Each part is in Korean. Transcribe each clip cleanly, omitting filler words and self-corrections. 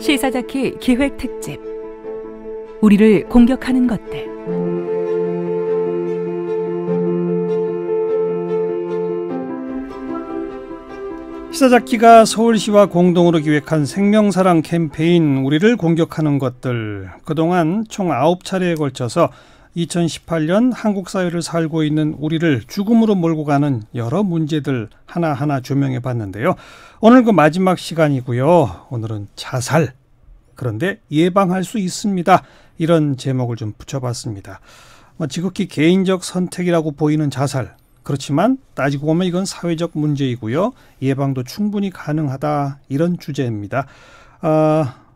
시사자키 기획특집 우리를 공격하는 것들. 시사자키가 서울시와 공동으로 기획한 생명사랑 캠페인 우리를 공격하는 것들. 그동안 총 9차례에 걸쳐서 2018년 한국 사회를 살고 있는 우리를 죽음으로 몰고 가는 여러 문제들 하나하나 조명해 봤는데요. 오늘 그 마지막 시간이고요. 오늘은 자살. 그런데 예방할 수 있습니다. 이런 제목을 좀 붙여봤습니다. 지극히 개인적 선택이라고 보이는 자살. 그렇지만 따지고 보면 이건 사회적 문제이고요. 예방도 충분히 가능하다. 이런 주제입니다.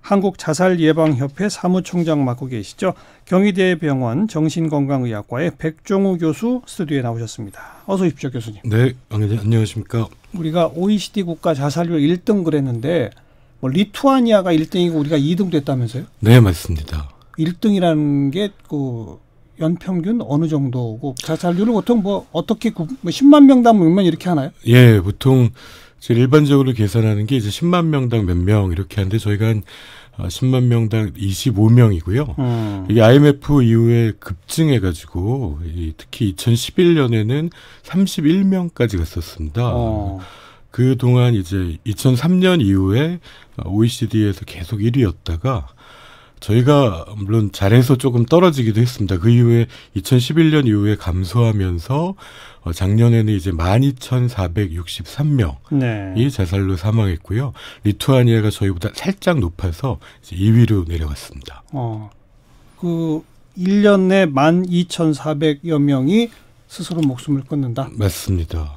한국자살예방협회 사무총장 맡고 계시죠. 경희대병원 정신건강의학과의 백종우 교수 스튜디오에 나오셨습니다. 어서 오십시오, 교수님. 네, 안녕하십니까. 우리가 OECD 국가 자살률 1등 그랬는데 리투아니아가 1등이고 우리가 2등 됐다면서요? 네, 맞습니다. 1등이라는 게 연평균 어느 정도고 자살률을 보통 어떻게 10만 명당 몇 명 이렇게 하나요? 예, 보통 일반적으로 계산하는 게 이제 10만 명당 몇 명 이렇게 하는데 저희가 한 10만 명당 25명이고요. 이게 IMF 이후에 급증해가지고 특히 2011년에는 31명까지 갔었습니다. 그 동안 이제 2003년 이후에 OECD에서 계속 1위였다가 저희가 물론 잘해서 조금 떨어지기도 했습니다. 그 이후에 2011년 이후에 감소하면서 작년에는 이제 12,463명이 네. 자살로 사망했고요. 리투아니아가 저희보다 살짝 높아서 이제 2위로 내려갔습니다. 그 1년 내 12,400여 명이 스스로 목숨을 끊는다? 맞습니다.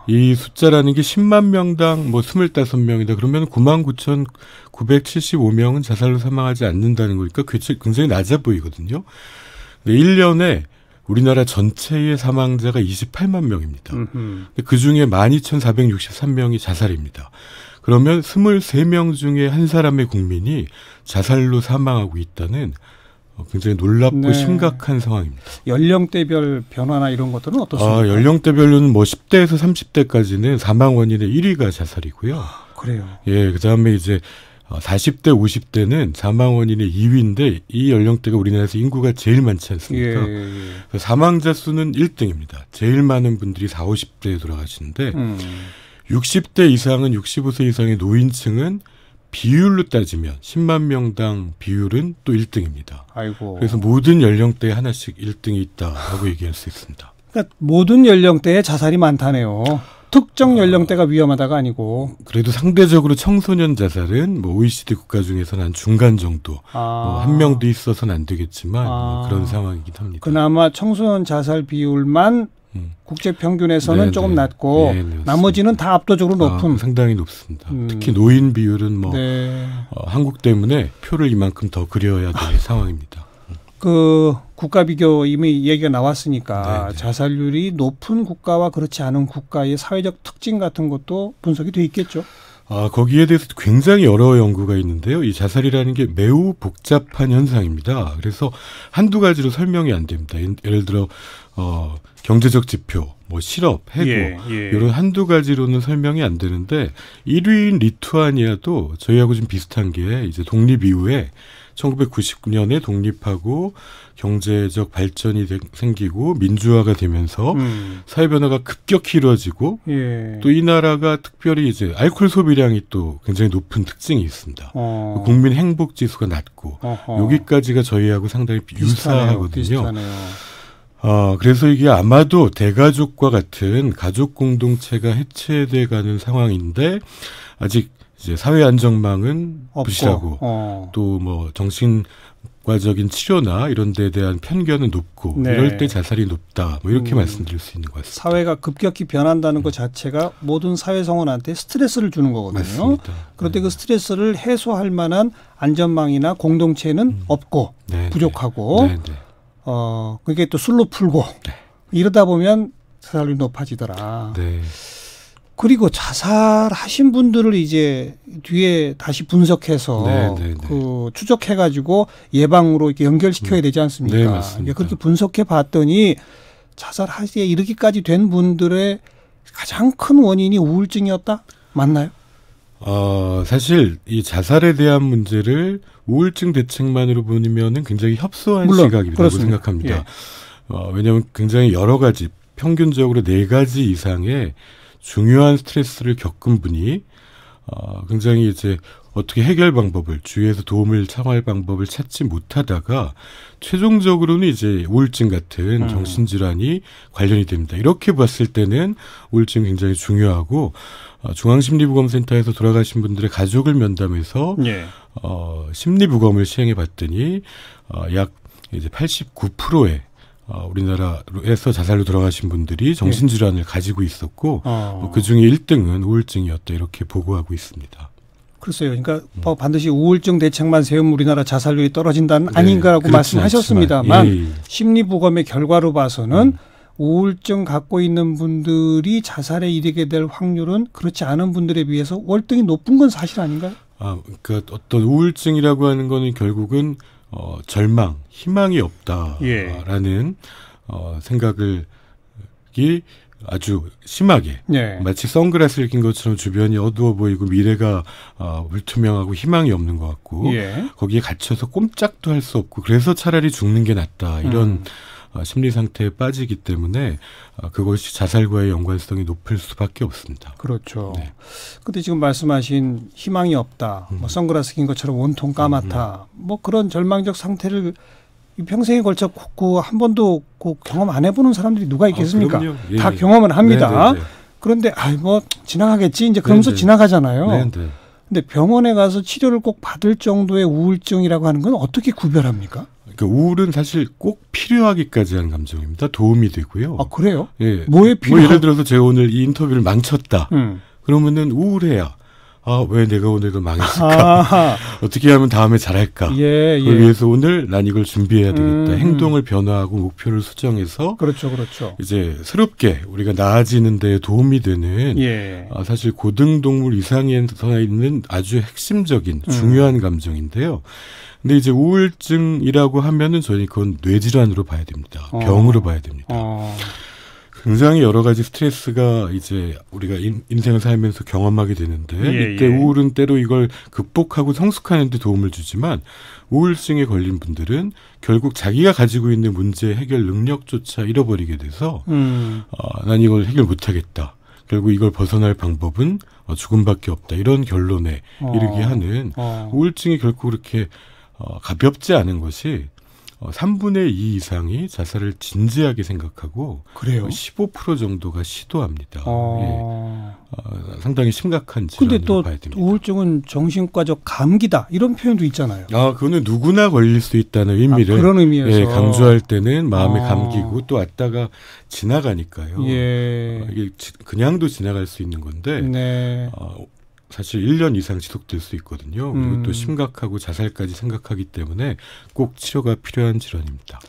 이 숫자라는 게 10만 명당 25명이다. 그러면 99,975명은 자살로 사망하지 않는다는 거니까 굉장히 낮아 보이거든요. 근데 1년에 우리나라 전체의 사망자가 28만 명입니다. 근데 그중에 12,463명이 자살입니다. 그러면 23명 중에 한 사람의 국민이 자살로 사망하고 있다는 굉장히 놀랍고 네. 심각한 상황입니다. 연령대별 변화나 이런 것들은 어떻습니까? 연령대별로는 10대에서 30대까지는 사망 원인의 1위가 자살이고요. 그래요. 예, 그다음에 이제 40대, 50대는 사망 원인의 2위인데 이 연령대가 우리나라에서 인구가 제일 많지 않습니까? 예. 사망자 수는 1등입니다. 제일 많은 분들이 40, 50대에 돌아가시는데 60대 이상은 65세 이상의 노인층은 비율로 따지면 10만 명당 비율은 또 1등입니다. 아이고. 그래서 모든 연령대에 하나씩 1등이 있다라고 얘기할 수 있습니다. 그러니까 모든 연령대에 자살이 많다네요. 특정 연령대가 위험하다가 아니고. 그래도 상대적으로 청소년 자살은 OECD 국가 중에서는 한 중간 정도. 한 명도 있어서는 안 되겠지만 그런 상황이긴 합니다. 그나마 청소년 자살 비율만 국제 평균에서는 네네. 조금 낮고 네네, 나머지는 다 압도적으로 높은. 상당히 높습니다. 특히 노인 비율은 네. 한국 때문에 표를 이만큼 더 그려야 될 상황입니다. 그 국가 비교 이미 얘기가 나왔으니까 네네. 자살률이 높은 국가와 그렇지 않은 국가의 사회적 특징 같은 것도 분석이 돼 있겠죠. 거기에 대해서 굉장히 여러 연구가 있는데요. 이 자살이라는 게 매우 복잡한 현상입니다. 그래서 한두 가지로 설명이 안 됩니다. 예를 들어 경제적 지표, 실업, 해고 이런 한두 가지로는 설명이 안 되는데 1위인 리투아니아도 저희하고 좀 비슷한 게 이제 독립 이후에 1999년에 독립하고 경제적 발전이 생기고 민주화가 되면서 사회 변화가 급격히 이루어지고 또 이 나라가 특별히 이제 알코올 소비량이 또 굉장히 높은 특징이 있습니다. 국민 행복 지수가 낮고 여기까지가 저희하고 상당히 유사하거든요. 그래서 이게 아마도 대가족과 같은 가족 공동체가 해체돼 가는 상황인데 아직 이제 사회 안전망은 부실하고 또 정신과적인 치료나 이런 데에 대한 편견은 높고 네. 이럴 때 자살이 높다 이렇게 말씀드릴 수 있는 것 같습니다. 사회가 급격히 변한다는 것 자체가 모든 사회 성원한테 스트레스를 주는 거거든요. 맞습니다. 그런데 그 스트레스를 해소할 만한 안전망이나 공동체는 없고 네. 부족하고 네. 그게 또 술로 풀고 네. 이러다 보면 자살률이 높아지더라. 네. 그리고 자살하신 분들을 이제 뒤에 다시 분석해서 추적해가지고 예방으로 이렇게 연결시켜야 되지 않습니까? 네, 맞습니다. 그렇게 분석해 봤더니 자살하기에 이르기까지 된 분들의 가장 큰 원인이 우울증이었다? 맞나요? 사실 이 자살에 대한 문제를 우울증 대책만으로 보면은 굉장히 협소한 시각이라고 생각합니다. 예. 왜냐하면 굉장히 여러 가지 평균적으로 4가지 이상의 중요한 스트레스를 겪은 분이 굉장히 이제 어떻게 해결 방법을 주위에서 도움을 청할 방법을 찾지 못하다가 최종적으로는 이제 우울증 같은 정신질환이 관련이 됩니다. 이렇게 봤을 때는 우울증이 굉장히 중요하고 중앙심리부검센터에서 돌아가신 분들의 가족을 면담해서 예. 심리부검을 시행해 봤더니 약 이제 89%의 우리나라에서 자살로 돌아가신 분들이 정신질환을 가지고 있었고 그중에 1등은 우울증이었다 이렇게 보고하고 있습니다. 글쎄요. 그러니까 반드시 우울증 대책만 세우면 우리나라 자살률이 떨어진다는 아닌가라고 말씀하셨습니다만 예. 심리부검의 결과로 봐서는 우울증 갖고 있는 분들이 자살에 이르게 될 확률은 그렇지 않은 분들에 비해서 월등히 높은 건 사실 아닌가요? 그러니까 어떤 우울증이라고 하는 거는 결국은 절망, 희망이 없다라는 생각을 아주 심하게 마치 선글라스를 낀 것처럼 주변이 어두워 보이고 미래가 불투명하고 희망이 없는 것 같고 거기에 갇혀서 꼼짝도 할 수 없고 그래서 차라리 죽는 게 낫다 이런 심리 상태에 빠지기 때문에 그것이 자살과의 연관성이 높을 수밖에 없습니다. 그렇죠. 근데 지금 말씀하신 희망이 없다, 뭐 선글라스 낀 것처럼 온통 까맣다, 뭐 그런 절망적 상태를 평생에 걸쳐 한 번도 경험 안 해보는 사람들이 누가 있겠습니까? 예. 다 경험을 합니다. 그런데 뭐 지나가겠지 이제 그러면서 지나가잖아요. 근데 병원에 가서 치료를 꼭 받을 정도의 우울증이라고 하는 건 어떻게 구별합니까? 그러니까 우울은 사실 꼭 필요하기까지 하는 감정입니다. 도움이 되고요. 그래요? 예. 뭐에 필요? 예를 들어서 제가 오늘 이 인터뷰를 망쳤다. 그러면은 우울해야. 왜 내가 오늘 이걸 망했을까? 어떻게 하면 다음에 잘할까? 그걸 위해서 오늘 난 이걸 준비해야 되겠다. 행동을 변화하고 목표를 수정해서 그렇죠. 이제 새롭게 우리가 나아지는 데 도움이 되는 사실 고등동물 이상에서 있는 아주 핵심적인 중요한 감정인데요. 근데 이제 우울증이라고 하면은 저희 그건 뇌질환으로 봐야 됩니다. 병으로 봐야 됩니다. 굉장히 여러 가지 스트레스가 이제 우리가 인생을 살면서 경험하게 되는데 이때 우울은 때로 이걸 극복하고 성숙하는 데 도움을 주지만 우울증에 걸린 분들은 결국 자기가 가지고 있는 문제 해결 능력조차 잃어버리게 돼서 난 이걸 해결 못하겠다. 결국 이걸 벗어날 방법은 죽음밖에 없다. 이런 결론에 이르게 하는 우울증이 결코 그렇게 가볍지 않은 것이 3분의 2 이상이 자살을 진지하게 생각하고 그래요? 15% 정도가 시도합니다. 상당히 심각한 질환으로 봐야 됩니다. 근데 또 우울증은 정신과적 감기다 이런 표현도 있잖아요. 그거는 누구나 걸릴 수 있다는 의미를 그런 의미에서 강조할 때는 마음에 감기고 또 왔다가 지나가니까요. 이게 그냥도 지나갈 수 있는 건데 사실 1년 이상 지속될 수 있거든요. 그리고 또 심각하고 자살까지 생각하기 때문에 꼭 치료가 필요한 질환입니다.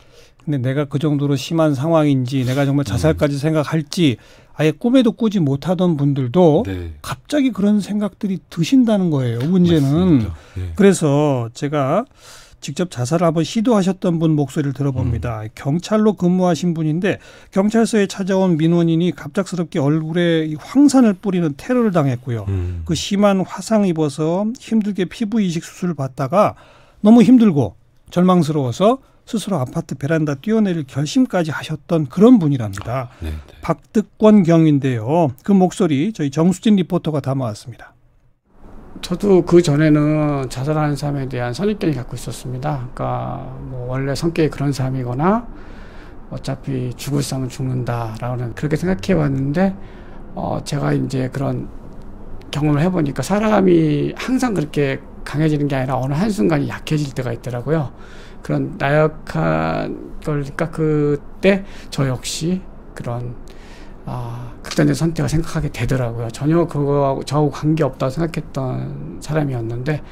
근데 내가 그 정도로 심한 상황인지 내가 정말 자살까지 생각할지 아예 꿈에도 꾸지 못하던 분들도 갑자기 그런 생각들이 드신다는 거예요. 문제는. 그래서 제가 직접 자살을 한번 시도하셨던 분 목소리를 들어봅니다. 경찰로 근무하신 분인데 경찰서에 찾아온 민원인이 갑작스럽게 얼굴에 황산을 뿌리는 테러를 당했고요. 그 심한 화상 입어서 힘들게 피부 이식 수술을 받다가 너무 힘들고 절망스러워서 스스로 아파트 베란다 뛰어내릴 결심까지 하셨던 그런 분이랍니다. 박득권 경인데요. 그 목소리 저희 정수진 리포터가 담아왔습니다. 저도 그 전에는 자살하는 사람에 대한 선입견이 갖고 있었습니다. 그러니까 뭐 원래 성격이 그런 사람이거나 어차피 죽을 사람은 죽는다라고는 그렇게 생각해 왔는데 제가 이제 그런 경험을 해보니까 사람이 항상 그렇게 강해지는 게 아니라 어느 한순간이 약해질 때가 있더라고요. 그런 나약한 걸니까 그때 저 역시 그런 극단적 선택을 생각하게 되더라고요. 전혀 그거하고 저하고 관계없다고 생각했던 사람이었는데,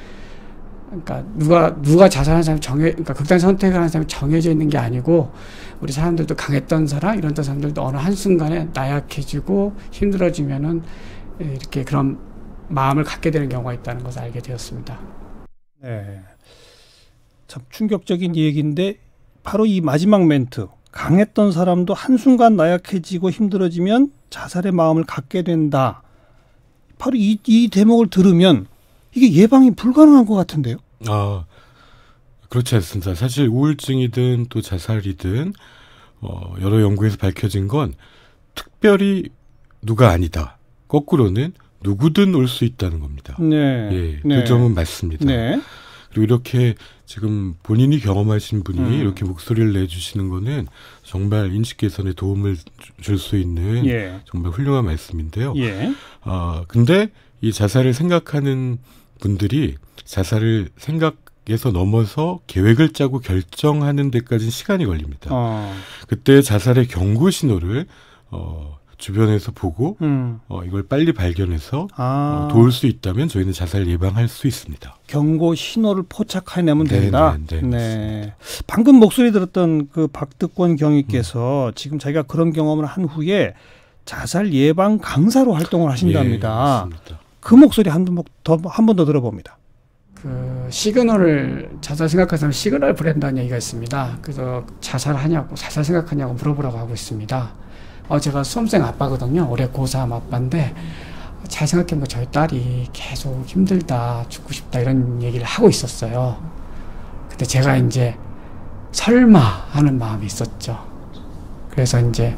그러니까 누가 자살하는 사람이 그러니까 극단적 선택을 하는 사람이 정해져 있는 게 아니고, 우리 사람들도 강했던 사람, 이런 사람들도 어느 한순간에 나약해지고 힘들어지면은 이렇게 그런 마음을 갖게 되는 경우가 있다는 것을 알게 되었습니다. 네. 참 충격적인 얘기인데, 바로 이 마지막 멘트. 강했던 사람도 한순간 나약해지고 힘들어지면 자살의 마음을 갖게 된다. 바로 이 대목을 들으면 이게 예방이 불가능한 것 같은데요. 그렇지 않습니다. 사실 우울증이든 또 자살이든 여러 연구에서 밝혀진 건 특별히 누가 아니다. 거꾸로는 누구든 올 수 있다는 겁니다. 네. 예, 네. 그 점은 맞습니다. 네. 그리고 이렇게 지금 본인이 경험하신 분이 음. 이렇게 목소리를 내주시는 거는 정말 인식 개선에 도움을 줄 수 있는 예. 정말 훌륭한 말씀인데요. 예. 근데 이 자살을 생각하는 분들이 자살을 생각에서 넘어서 계획을 짜고 결정하는 데까지는 시간이 걸립니다. 그때 자살의 경고 신호를 주변에서 보고 이걸 빨리 발견해서 도울 수 있다면 저희는 자살 예방할 수 있습니다. 경고 신호를 포착해내면 된다. 네. 방금 목소리 들었던 그 박득권 경위께서 지금 자기가 그런 경험을 한 후에 자살 예방 강사로 활동을 하신답니다. 예, 그 목소리 한 번 더 들어봅니다. 그 시그널을 자살 생각하면 시그널 브랜드라는 얘기가 있습니다. 그래서 자살 생각하냐고 물어보라고 하고 있습니다. 제가 수험생 아빠거든요. 올해 고3 아빠인데 잘 생각해보면 저희 딸이 계속 힘들다, 죽고 싶다 이런 얘기를 하고 있었어요. 근데 제가 이제 설마 하는 마음이 있었죠. 그래서 이제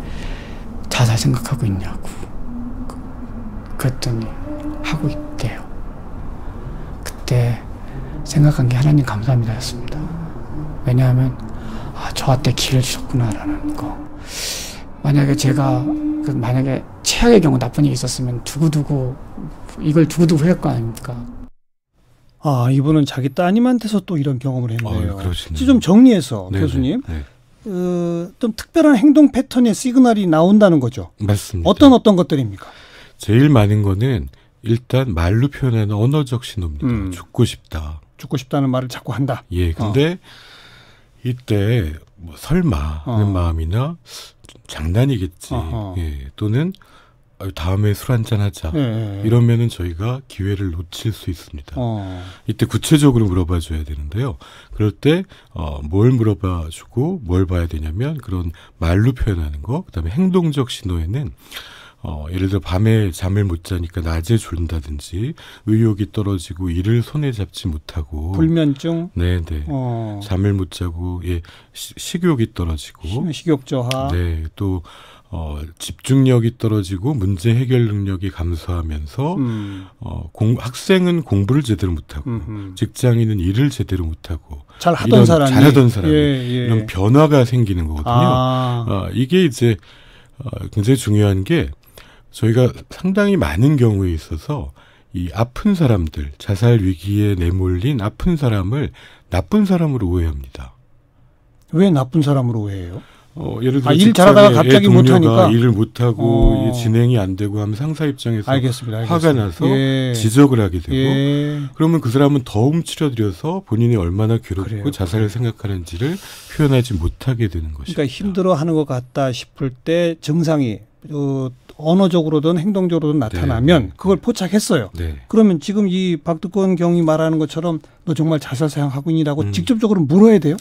자살 생각하고 있냐고 그랬더니 하고 있대요. 그때 생각한 게 하나님 감사합니다였습니다. 왜냐하면 저한테 길을 주셨구나라는 거. 만약에 제가 만약에 최악의 경우 나쁜 일이 있었으면 이걸 두고두고 했을 거 아닙니까? 이분은 자기 따님한테서 또 이런 경험을 했네요. 그렇습니다. 좀 정리해서 네네. 교수님. 네. 좀 특별한 행동 패턴의 시그널이 나온다는 거죠. 맞습니다. 어떤 것들입니까? 제일 많은 거는 일단 말로 표현하는 언어적 신호입니다. 죽고 싶다. 죽고 싶다는 말을 자꾸 한다. 예, 근데 이때 뭐 설마 하는 마음이나 장난이겠지. 예, 또는 다음에 술 한잔 하자. 이러면은 저희가 기회를 놓칠 수 있습니다. 이때 구체적으로 물어봐 줘야 되는데요. 그럴 때 뭘 물어봐 주고 뭘 봐야 되냐면 그런 말로 표현하는 거, 그다음에 행동적 신호에는 예를 들어 밤에 잠을 못 자니까 낮에 졸린다든지 의욕이 떨어지고 일을 손에 잡지 못하고 불면증, 네네 잠을 못 자고 식욕이 떨어지고 식욕 저하, 네 또 집중력이 떨어지고 문제 해결 능력이 감소하면서 학생은 공부를 제대로 못하고 직장인은 일을 제대로 못하고 잘하던 사람이 이런 변화가 생기는 거거든요. 이게 이제 굉장히 중요한 게 저희가 상당히 많은 경우에 있어서 이 아픈 사람들, 자살 위기에 내몰린 아픈 사람을 나쁜 사람으로 오해합니다. 왜 나쁜 사람으로 오해해요? 예를 들어 일 잘하다가 갑자기 못하니까 일을 못하고 진행이 안 되고 하면 상사 입장에서 알겠습니다. 화가 나서 지적을 하게 되고 그러면 그 사람은 더 움츠러들여서 본인이 얼마나 괴롭고 자살을 생각하는지를 표현하지 못하게 되는 것입니다. 그러니까 힘들어하는 것 같다 싶을 때 증상이 언어적으로든 행동적으로든 나타나면 그걸 포착했어요. 그러면 지금 이 박득권 경위 말하는 것처럼 너 정말 자살 생각하고 있니라고 직접적으로 물어야 돼요?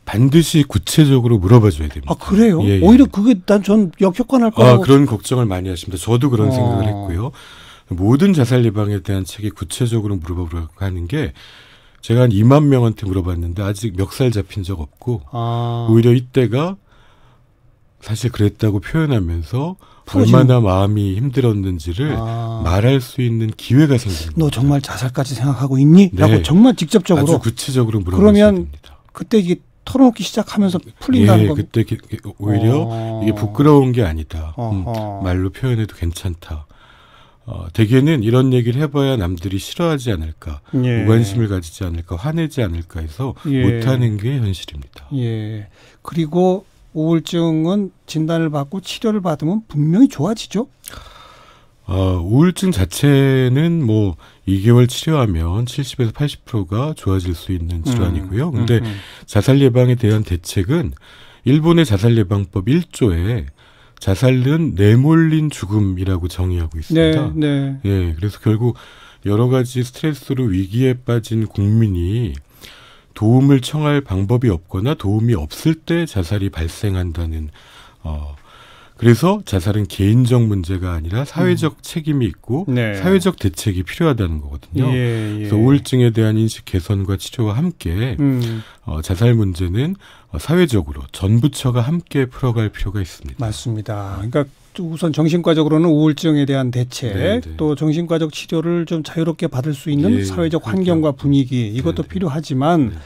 반드시 구체적으로 물어봐 줘야 됩니다. 그래요? 오히려 그게 전 역효과날 거라고. 그런 걱정을 많이 하십니다. 저도 그런 생각을 했고요. 모든 자살 예방에 대한 책이 구체적으로 물어보라고 하는 게 제가 한 2만 명한테 물어봤는데 아직 멱살 잡힌 적 없고 오히려 이때가 사실 그랬다고 표현하면서 얼마나 마음이 힘들었는지를 말할 수 있는 기회가 생깁니다. 너 정말 자살까지 생각하고 있니? 라고 정말 직접적으로. 아주 구체적으로 물어보셔야 됩니다. 그때 이게 털어놓기 시작하면서 풀린다는 겁니다. 그때 오히려 이게 부끄러운 게 아니다. 말로 표현해도 괜찮다. 대개는 이런 얘기를 해봐야 남들이 싫어하지 않을까, 무관심을 가지지 않을까, 화내지 않을까 해서 못하는 게 현실입니다. 그리고 우울증은 진단을 받고 치료를 받으면 분명히 좋아지죠? 우울증 자체는 뭐 2개월 치료하면 70에서 80%가 좋아질 수 있는 질환이고요. 근데 자살 예방에 대한 대책은 일본의 자살 예방법 1조에 자살은 내몰린 죽음이라고 정의하고 있습니다. 그래서 결국 여러 가지 스트레스로 위기에 빠진 국민이 도움을 청할 방법이 없거나 도움이 없을 때 자살이 발생한다는 그래서 자살은 개인적 문제가 아니라 사회적 책임이 있고 네. 사회적 대책이 필요하다는 거거든요. 그래서 우울증에 대한 인식 개선과 치료와 함께 자살 문제는 사회적으로 전 부처가 함께 풀어갈 필요가 있습니다. 맞습니다. 그러니까 우선 정신과적으로는 우울증에 대한 대책, 네네. 또 정신과적 치료를 좀 자유롭게 받을 수 있는 예, 사회적 환경과 분위기 이것도 네네. 필요하지만 네.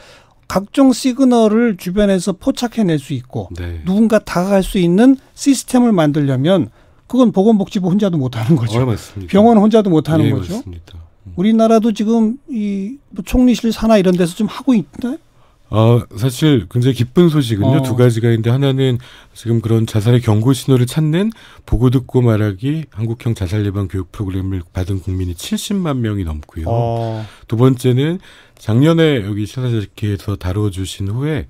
각종 시그널을 주변에서 포착해낼 수 있고 네. 누군가 다가갈 수 있는 시스템을 만들려면 그건 보건복지부 혼자도 못하는 거죠. 맞습니다. 병원 혼자도 못하는 예, 거죠. 맞습니다. 우리나라도 지금 이 총리실 산하 이런 데서 좀 하고 있나요? 사실 굉장히 기쁜 소식은요. 두 가지가 있는데 하나는 지금 그런 자살의 경고 신호를 찾는 보고 듣고 말하기 한국형 자살 예방 교육 프로그램을 받은 국민이 70만 명이 넘고요. 두 번째는 작년에 여기 시사자키에서 다뤄주신 후에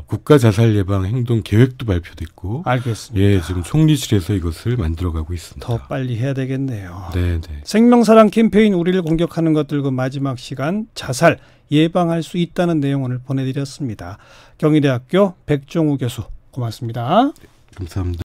국가 자살 예방 행동 계획도 발표됐고, 알겠습니다. 예, 지금 총리실에서 이것을 만들어가고 있습니다. 더 빨리 해야 되겠네요. 네. 생명사랑 캠페인 우리를 공격하는 것들 그 마지막 시간 자살 예방할 수 있다는 내용을 보내드렸습니다. 경희대학교 백종우 교수 고맙습니다. 감사합니다.